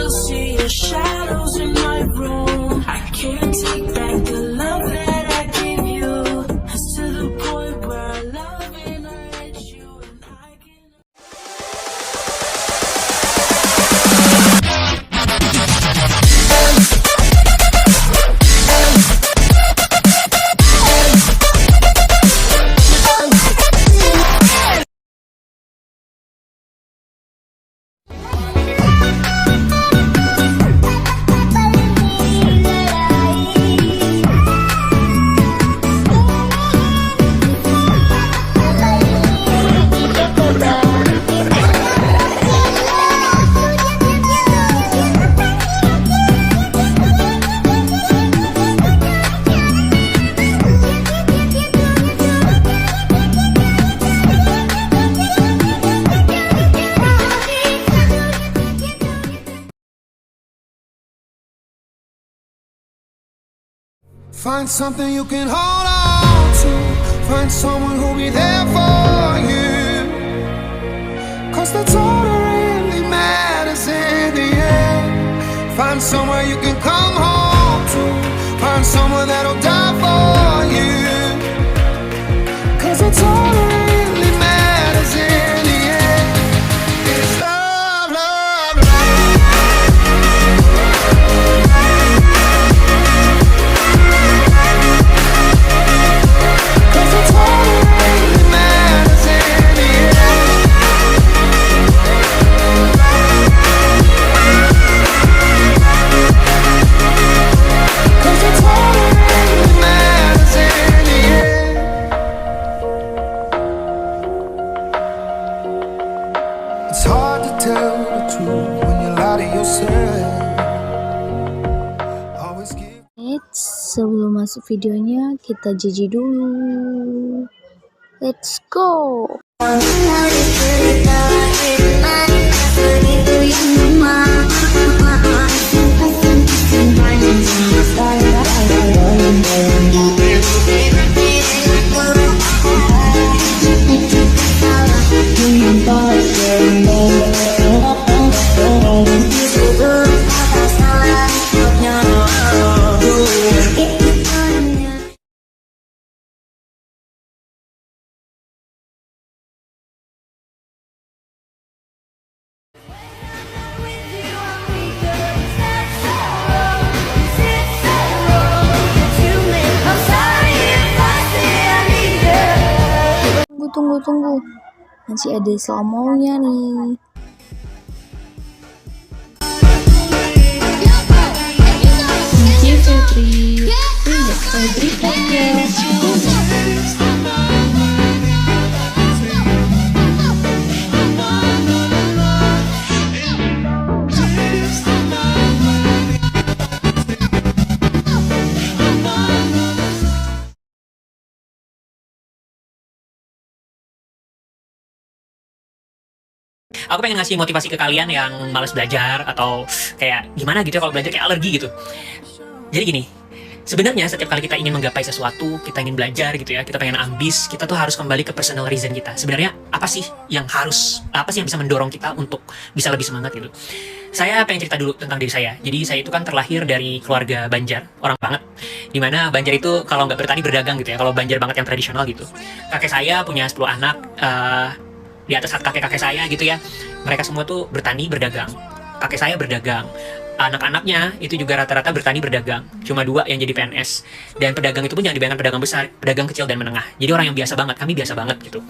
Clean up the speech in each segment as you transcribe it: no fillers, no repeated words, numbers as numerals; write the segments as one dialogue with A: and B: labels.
A: still see your shadows in my room. I can't take back the love that I gave you. It's to the point where I love and I let you, and I can.
B: Find something you can hold on to. Find someone who'll be there for you. Cause that's all that really matters in the end. Find somewhere you can come home to. Find someone that'll die for you. Cause that's all that really matters in the end. It's love, love, love. Cause it's all that really matters in the end. Cause it's all that really matters in the end. It's hard to tell the truth when you lie to yourself. Always give.
C: Sebelum masuk videonya, kita jijik dulu. Let's go! Tunggu. Masih ada slow-mo-nya nih.
D: Aku pengen ngasih motivasi ke kalian yang malas belajar atau kayak gimana gitu ya kalau belajar kayak alergi gitu. Jadi gini, sebenarnya setiap kali kita ingin menggapai sesuatu, kita ingin belajar gitu ya, kita pengen ambis, kita tuh harus kembali ke personal reason kita. Sebenarnya apa sih yang bisa mendorong kita untuk bisa lebih semangat gitu. Saya pengen cerita dulu tentang diri saya. Jadi saya itu kan terlahir dari keluarga Banjar, orang banget. Dimana Banjar itu kalau nggak bertani berdagang gitu ya, kalau Banjar banget yang tradisional gitu. Kakek saya punya 10 anak, di atas kakek-kakek saya gitu ya, mereka semua tuh bertani berdagang. Kakek saya berdagang, anak-anaknya itu juga rata-rata bertani berdagang. Cuma 2 yang jadi PNS. Dan pedagang itu pun jangan dibayangkan pedagang besar, pedagang kecil dan menengah. Jadi orang yang biasa banget, kami biasa banget gitu.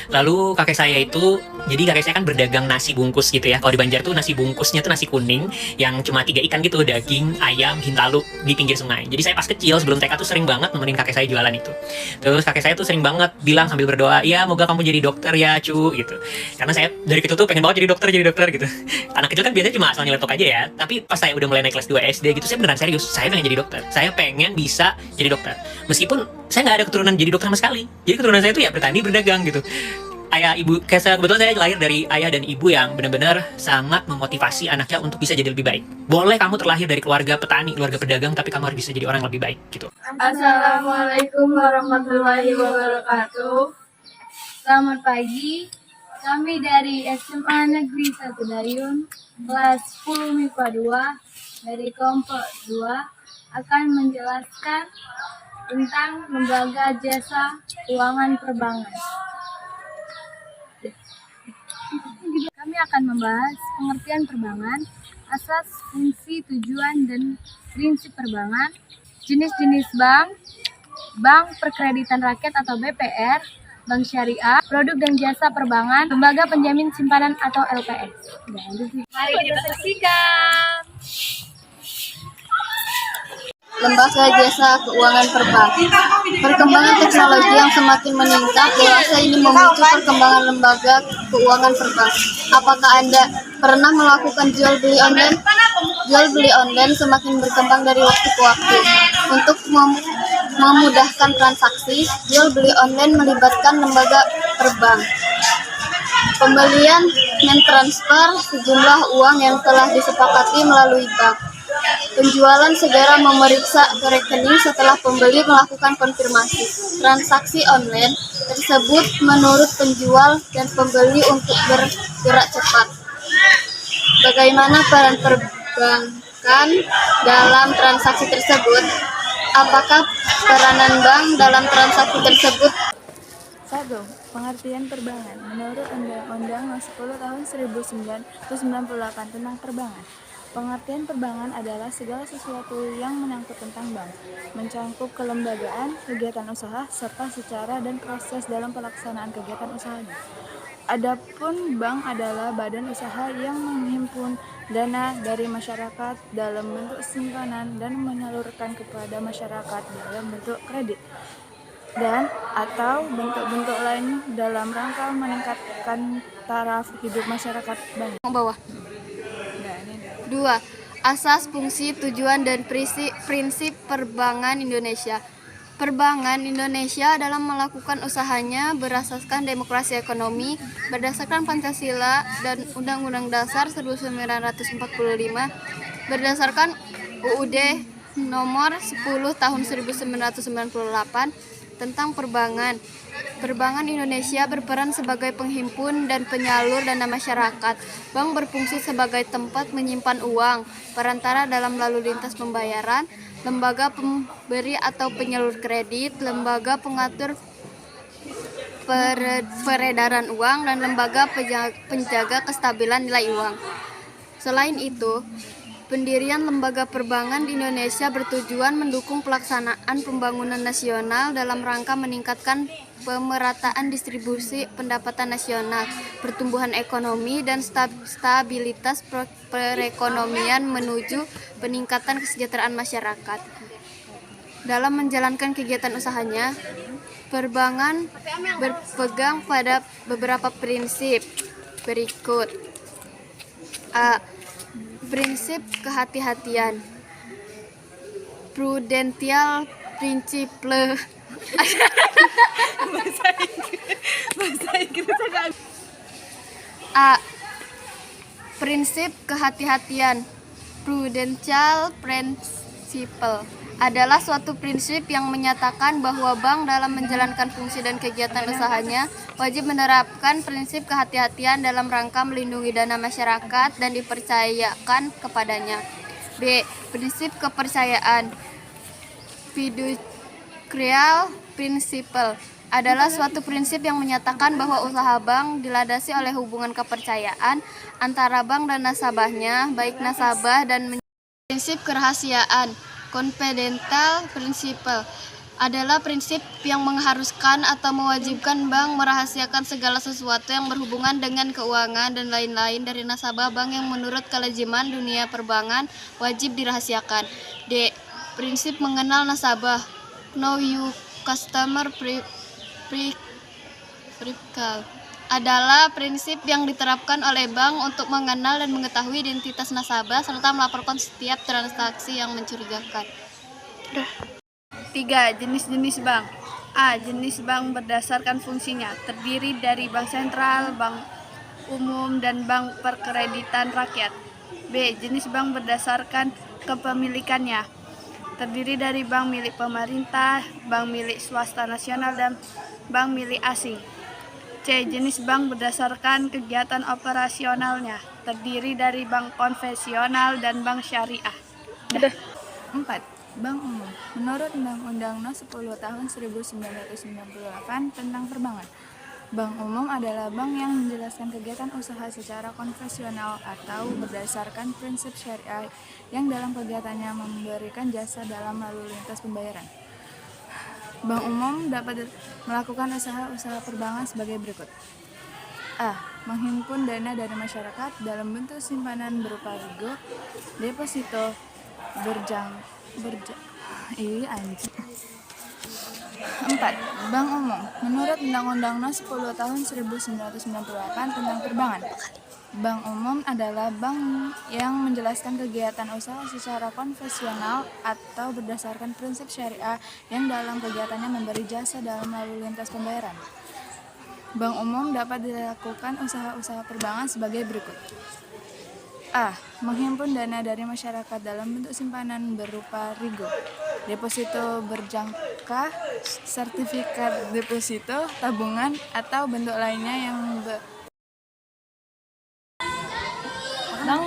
D: Lalu kakek saya itu, jadi kakek saya kan berdagang nasi bungkus gitu ya. Kalau di Banjar tuh nasi bungkusnya tuh nasi kuning yang cuma 3 ikan gitu, daging, ayam, hintalu di pinggir sungai. Jadi saya pas kecil sebelum TK tuh sering banget nemenin kakek saya jualan itu. Terus kakek saya tuh sering banget bilang sambil berdoa, "Ya, moga kamu jadi dokter ya, cu," gitu. Karena saya dari kecil tuh pengen banget jadi dokter gitu. Anak kecil kan biasanya cuma asal nyeletuk aja ya. Tapi pas saya udah mulai naik kelas 2 SD gitu, saya beneran serius. Saya pengen jadi dokter. Saya pengen bisa jadi dokter. Meskipun saya nggak ada keturunan jadi dokter sama sekali. Jadi keturunan saya tuh ya bertani berdagang gitu. Ayah ibu, kebetulan saya lahir dari ayah dan ibu yang benar-benar sangat memotivasi anaknya untuk bisa jadi lebih baik. Boleh kamu terlahir dari keluarga petani, keluarga pedagang, tapi kamu harus bisa jadi orang yang lebih baik gitu.
E: Assalamualaikum warahmatullahi wabarakatuh. Selamat pagi. Kami dari SMA Negeri 1 Dayun, kelas 10 MIPA 2, dari kelompok 2, akan menjelaskan tentang lembaga jasa keuangan perbankan. Kami akan membahas pengertian perbankan, asas, fungsi, tujuan, dan prinsip perbankan, jenis-jenis bank, bank perkreditan rakyat atau BPR, bank syariah, produk dan jasa perbankan, lembaga penjamin simpanan atau LPS. Mari kita saksikan.
F: Lembaga jasa keuangan perbankan. Perkembangan teknologi yang semakin meningkat dewasa ini memicu perkembangan lembaga keuangan perbankan. Apakah Anda pernah melakukan jual beli online? Jual beli online semakin berkembang dari waktu ke waktu. Untuk memudahkan transaksi, jual beli online melibatkan lembaga perbankan. Pembelian mentransfer sejumlah uang yang telah disepakati melalui bank. Penjualan segera memeriksa ke rekening setelah pembeli melakukan konfirmasi. Transaksi online tersebut menurut penjual dan pembeli untuk bergerak cepat. Bagaimana peran perbankan dalam transaksi tersebut? Apakah peranan bank dalam transaksi tersebut?
E: 1. Pengertian perbankan. Menurut Undang-Undang Nomor 10 Tahun 1998 tentang perbankan, pengertian perbankan adalah segala sesuatu yang menyangkut tentang bank, mencakup kelembagaan, kegiatan usaha, serta secara dan proses dalam pelaksanaan kegiatan usahanya. Adapun bank adalah badan usaha yang menghimpun dana dari masyarakat dalam bentuk simpanan dan menyalurkan kepada masyarakat dalam bentuk kredit dan atau bentuk-bentuk lain dalam rangka meningkatkan taraf hidup masyarakat bank.
F: Bawah. 2. Asas, fungsi, tujuan, dan prinsip perbankan Indonesia. Perbankan Indonesia dalam melakukan usahanya berasaskan demokrasi ekonomi, berdasarkan Pancasila dan Undang-Undang Dasar 1945, berdasarkan UUD Nomor 10 Tahun 1998 tentang perbankan. Perbankan Indonesia berperan sebagai penghimpun dan penyalur dana masyarakat. Bank berfungsi sebagai tempat menyimpan uang, perantara dalam lalu lintas pembayaran, lembaga pemberi atau penyalur kredit, lembaga pengatur peredaran uang, dan lembaga penjaga kestabilan nilai uang. Selain itu, pendirian lembaga perbankan di Indonesia bertujuan mendukung pelaksanaan pembangunan nasional dalam rangka meningkatkan pemerataan distribusi pendapatan nasional, pertumbuhan ekonomi, dan stabilitas perekonomian menuju peningkatan kesejahteraan masyarakat. Dalam menjalankan kegiatan usahanya, perbankan berpegang pada beberapa prinsip berikut. A. Prinsip kehati-hatian, prudential principle. A. Prinsip kehati-hatian, prudential principle, adalah suatu prinsip yang menyatakan bahwa bank dalam menjalankan fungsi dan kegiatan usahanya wajib menerapkan prinsip kehati-hatian dalam rangka melindungi dana masyarakat dan dipercayakan kepadanya. B. Prinsip kepercayaan, fiducial principle, adalah suatu prinsip yang menyatakan bahwa usaha bank dilandasi oleh hubungan kepercayaan antara bank dan nasabahnya, baik nasabah dan prinsip kerahasiaan, confidential principle, adalah prinsip yang mengharuskan atau mewajibkan bank merahasiakan segala sesuatu yang berhubungan dengan keuangan dan lain-lain dari nasabah bank yang menurut kelaziman dunia perbankan wajib dirahasiakan. D. Prinsip mengenal nasabah, know your customer principle, adalah prinsip yang diterapkan oleh bank untuk mengenal dan mengetahui identitas nasabah serta melaporkan setiap transaksi yang mencurigakan.
E: 3. Jenis-jenis bank. A. Jenis bank berdasarkan fungsinya, terdiri dari bank sentral, bank umum, dan bank perkreditan rakyat. B. Jenis bank berdasarkan kepemilikannya, terdiri dari bank milik pemerintah, bank milik swasta nasional, dan bank milik asing. C. Jenis bank berdasarkan kegiatan operasionalnya, terdiri dari bank konvensional dan bank syariah. 4. Bank umum. Menurut Undang-Undang No. 10 Tahun 1998 tentang Perbankan, bank umum adalah bank yang menjelaskan kegiatan usaha secara konvensional atau berdasarkan prinsip syariah yang dalam kegiatannya memberikan jasa dalam lalu lintas pembayaran. Bank umum dapat melakukan usaha-usaha perbankan sebagai berikut. A. Menghimpun dana dari masyarakat dalam bentuk simpanan berupa rego, deposito, anjing. 4. Bank umum. Menurut Undang-Undang No. 10 Tahun 1998 tentang Perbankan, bank umum adalah bank yang menjelaskan kegiatan usaha secara konvensional atau berdasarkan prinsip syariah yang dalam kegiatannya memberi jasa dalam lalu lintas pembayaran. Bank umum dapat dilakukan usaha-usaha perbankan sebagai berikut. A. Menghimpun dana dari masyarakat dalam bentuk simpanan berupa rego, deposito berjangka, sertifikat deposito, tabungan, atau bentuk lainnya yang
F: Bank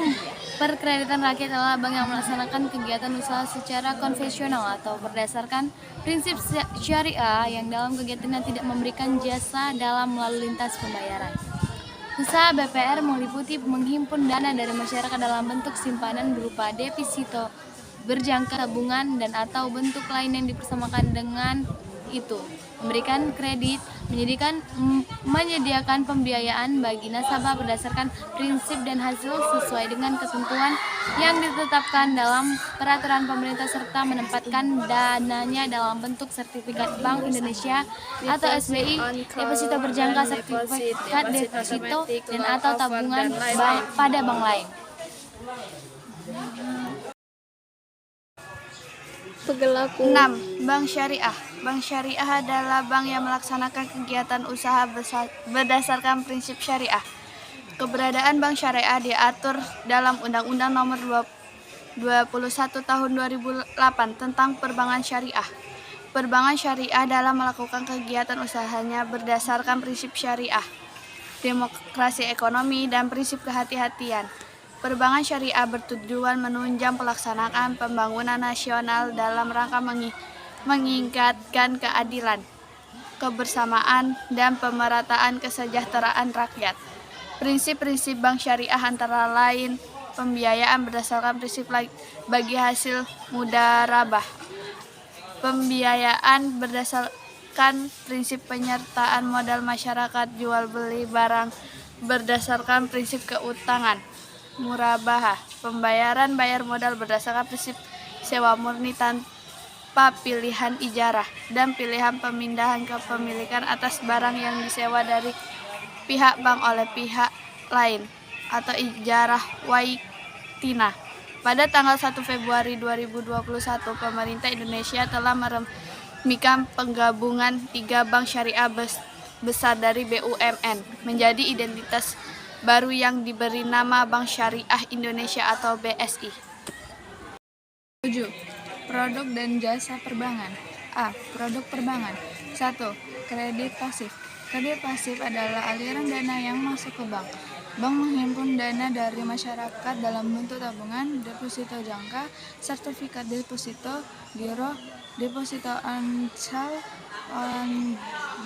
F: Perkreditan Rakyat adalah bank yang melaksanakan kegiatan usaha secara konvensional atau berdasarkan prinsip syariah yang dalam kegiatannya tidak memberikan jasa dalam lalu lintas pembayaran. Usaha BPR meliputi menghimpun dana dari masyarakat dalam bentuk simpanan berupa deposito, berjangka, tabungan, dan atau bentuk lain yang dipersamakan dengan itu, memberikan kredit, menyediakan pembiayaan bagi nasabah berdasarkan prinsip dan hasil sesuai dengan ketentuan yang ditetapkan dalam peraturan pemerintah serta menempatkan dananya dalam bentuk sertifikat Bank Indonesia atau SBI, deposito berjangka, sertifikat deposito, dan atau tabungan pada bank lain.
C: Pegelaku.
E: 6. Bank syariah. Bank syariah adalah bank yang melaksanakan kegiatan usaha berdasarkan prinsip syariah. Keberadaan bank syariah diatur dalam Undang-Undang Nomor 21 Tahun 2008 tentang Perbankan Syariah. Perbankan syariah dalam melakukan kegiatan usahanya berdasarkan prinsip syariah, demokrasi ekonomi, dan prinsip kehati-hatian. Perbankan syariah bertujuan menunjang pelaksanaan pembangunan nasional dalam rangka meningkatkan keadilan, kebersamaan, dan pemerataan kesejahteraan rakyat. Prinsip-prinsip bank syariah antara lain pembiayaan berdasarkan prinsip bagi hasil mudharabah, pembiayaan berdasarkan prinsip penyertaan modal masyarakat, jual beli barang berdasarkan prinsip keutangan, murabahah, pembayaran bayar modal berdasarkan prinsip sewa murni tanpa pilihan ijarah, dan pilihan pemindahan kepemilikan atas barang yang disewa dari pihak bank oleh pihak lain atau ijarah waitina. Pada tanggal 1 Februari 2021, pemerintah Indonesia telah meresmikan penggabungan 3 bank syariah besar dari BUMN menjadi identitas baru yang diberi nama Bank Syariah Indonesia atau BSI. 7. Produk dan jasa perbankan. A. Produk perbankan. 1. Kredit pasif. Kredit pasif adalah aliran dana yang masuk ke bank. Bank menghimpun dana dari masyarakat dalam bentuk tabungan, deposito jangka, sertifikat deposito, giro, deposito on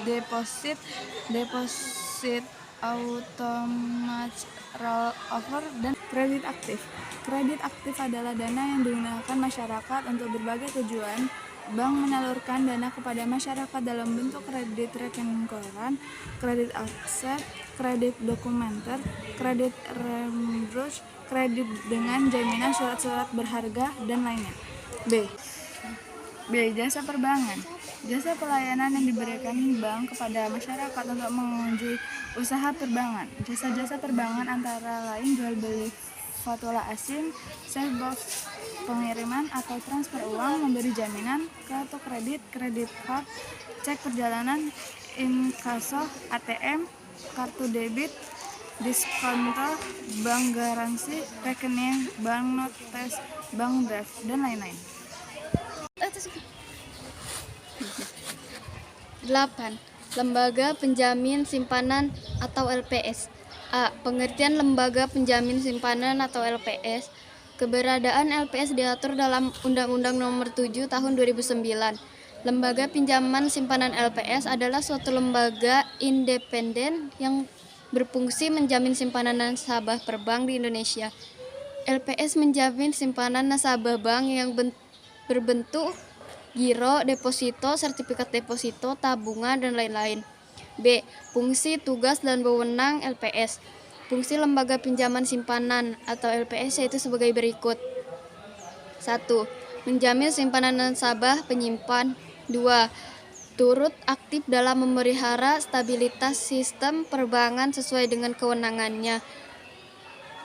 E: deposit, deposit automatic rollover, dan kredit aktif. Kredit aktif adalah dana yang digunakan masyarakat untuk berbagai tujuan. Bank menyalurkan dana kepada masyarakat dalam bentuk kredit rekening koran, kredit aset, kredit dokumenter, kredit reimbursement, kredit dengan jaminan surat-surat berharga, dan lainnya. B. Jasa perbankan. Jasa pelayanan yang diberikan bank kepada masyarakat untuk mengunjungi usaha perbankan. Jasa-jasa perbankan antara lain jual beli fatura asing, sale box, pengiriman atau transfer uang, memberi jaminan, kartu kredit, kredit card, cek perjalanan, inkaso, ATM, kartu debit, diskonto, bank garansi, rekening, bank notes, bank draft, dan lain-lain. 8.
C: Lembaga Penjamin Simpanan atau LPS. A. Pengertian Lembaga Penjamin Simpanan atau LPS. Keberadaan LPS diatur dalam Undang-Undang Nomor 7 Tahun 2009. Lembaga Pinjaman Simpanan LPS adalah suatu lembaga independen yang berfungsi menjamin simpanan nasabah perbank di Indonesia. LPS menjamin simpanan nasabah bank yang berbentuk giro, deposito, sertifikat deposito, tabungan, dan lain-lain. B. Fungsi, tugas, dan wewenang LPS. Fungsi Lembaga Pinjaman Simpanan atau LPS yaitu sebagai berikut. 1. Menjamin simpanan nasabah penyimpan. 2. Turut aktif dalam memelihara stabilitas sistem perbankan sesuai dengan kewenangannya.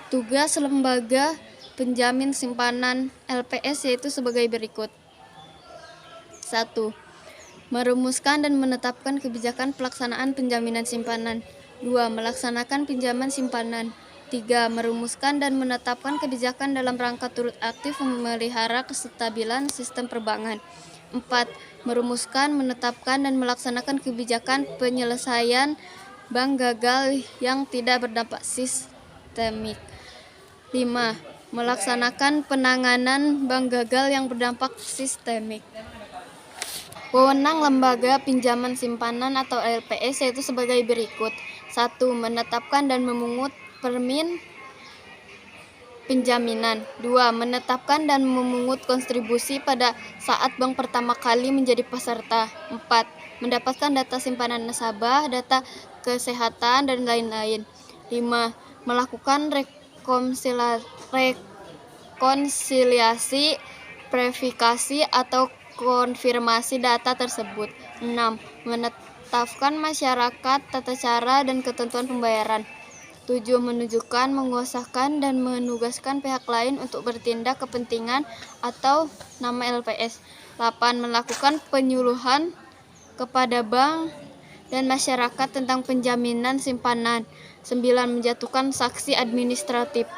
C: Tugas Lembaga Penjamin Simpanan LPS yaitu sebagai berikut. 1. Merumuskan dan menetapkan kebijakan pelaksanaan penjaminan simpanan. 2. Melaksanakan pinjaman simpanan. 3. Merumuskan dan menetapkan kebijakan dalam rangka turut aktif memelihara kestabilan sistem perbankan. 4. Merumuskan, menetapkan, dan melaksanakan kebijakan penyelesaian bank gagal yang tidak berdampak sistemik. 5. Melaksanakan penanganan bank gagal yang berdampak sistemik. Wewenang Lembaga Pinjaman Simpanan atau LPS yaitu sebagai berikut. 1. Menetapkan dan memungut permin penjaminan. 2. Menetapkan dan memungut kontribusi pada saat bank pertama kali menjadi peserta. 4. Mendapatkan data simpanan nasabah, data kesehatan, dan lain-lain. 5. Melakukan rekonsiliasi, verifikasi, atau konfirmasi data tersebut. 6. Menetapkan masyarakat tata cara dan ketentuan pembayaran. 7. Menunjukkan, menguasakan, dan menugaskan pihak lain untuk bertindak kepentingan atau nama LPS. 8. Melakukan penyuluhan kepada bank dan masyarakat tentang penjaminan simpanan. 9. Menjatuhkan sanksi administratif.